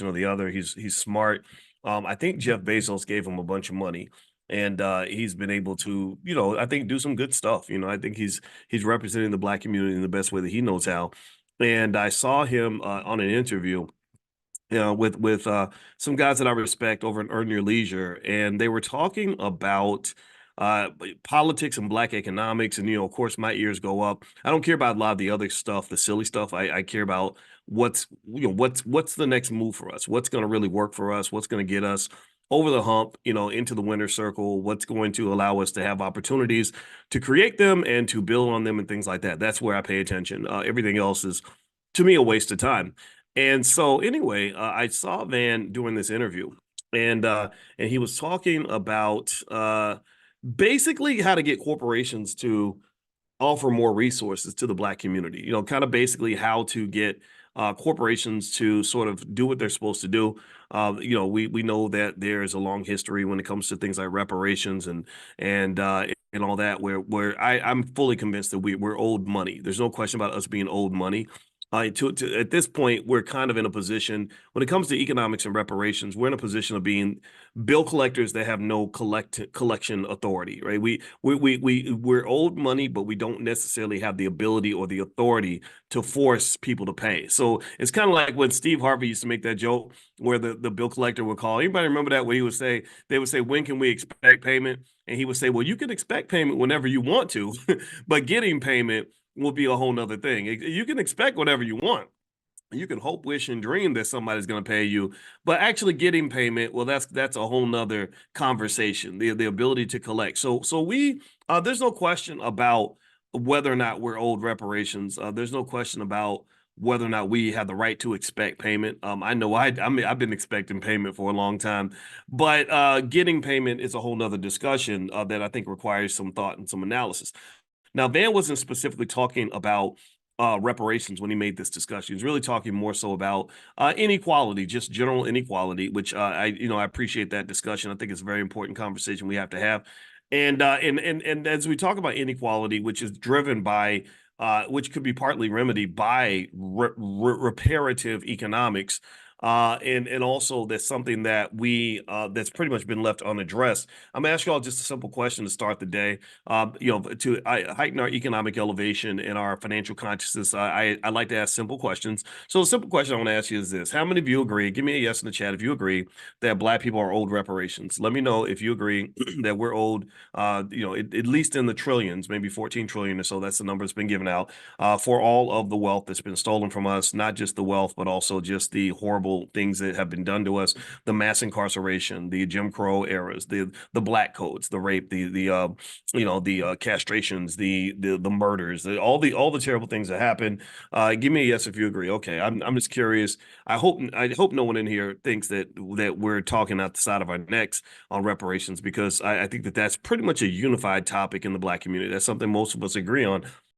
direction or the other. He's smart. I think Jeff Bezos gave him a bunch of money, and he's been able to, I think do some good stuff. I think he's representing the Black community in the best way that he knows how. And I saw him on an interview, with some guys that I respect over in Earn Your Leisure, and they were talking about uh, politics and Black economics. And of course, my ears go up. I don't care about a lot of the other stuff, the silly stuff. I care about what's the next move for us. What's going to really work for us? What's going to get us over the hump, into the winner's circle? What's going to allow us to have opportunities to create them and to build on them and things like that. That's where I pay attention. Everything else is, to me, a waste of time. And so anyway, I saw Van doing this interview, and he was talking about basically how to get corporations to offer more resources to the Black community. Kind of basically how to get corporations to sort of do what they're supposed to do. We know that there's a long history when it comes to things like reparations and all that, where I'm fully convinced that we're owed money. There's no question about us being owed money. At this point, we're kind of in a position when it comes to economics and reparations. We're in a position of being bill collectors that have no collection authority, right? We're owed money, but we don't necessarily have the ability or the authority to force people to pay. So it's kind of like when Steve Harvey used to make that joke where the bill collector would call. Anybody remember that? Where they would say, "When can we expect payment?" And he would say, "Well, you can expect payment whenever you want to, but getting payment will be a whole nother thing. You can expect whatever you want. You can hope, wish, and dream that somebody's going to pay you, but actually getting payment, well, that's a whole nother conversation. The ability to collect. So we there's no question about whether or not we're owed reparations. There's no question about whether or not we have the right to expect payment. I know I've been expecting payment for a long time, but getting payment is a whole nother discussion that I think requires some thought and some analysis. Now, Van wasn't specifically talking about reparations when he made this discussion. He was really talking more so about inequality, just general inequality, which I appreciate that discussion. I think it's a very important conversation we have to have. And as we talk about inequality, which is driven by which could be partly remedied by reparative economics. And also that's something that that's pretty much been left unaddressed. I'm gonna ask you all just a simple question to start the day. To heighten our economic elevation and our financial consciousness, I like to ask simple questions. So the simple question I want to ask you is this: how many of you agree? Give me a yes in the chat if you agree that Black people are owed reparations. Let me know if you agree that we're owed, at least in the trillions, maybe 14 trillion or so. That's the number that's been given out for all of the wealth that's been stolen from us, not just the wealth, but also just the horrible things that have been done to us, the mass incarceration, the Jim Crow eras, the black codes, the rape, the castrations, the murders, all the terrible things that happen. Give me a yes if you agree. Okay, I'm just curious. I hope no one in here thinks that we're talking out the side of our necks on reparations, because I think that that's pretty much a unified topic in the Black community. That's something most of us agree on.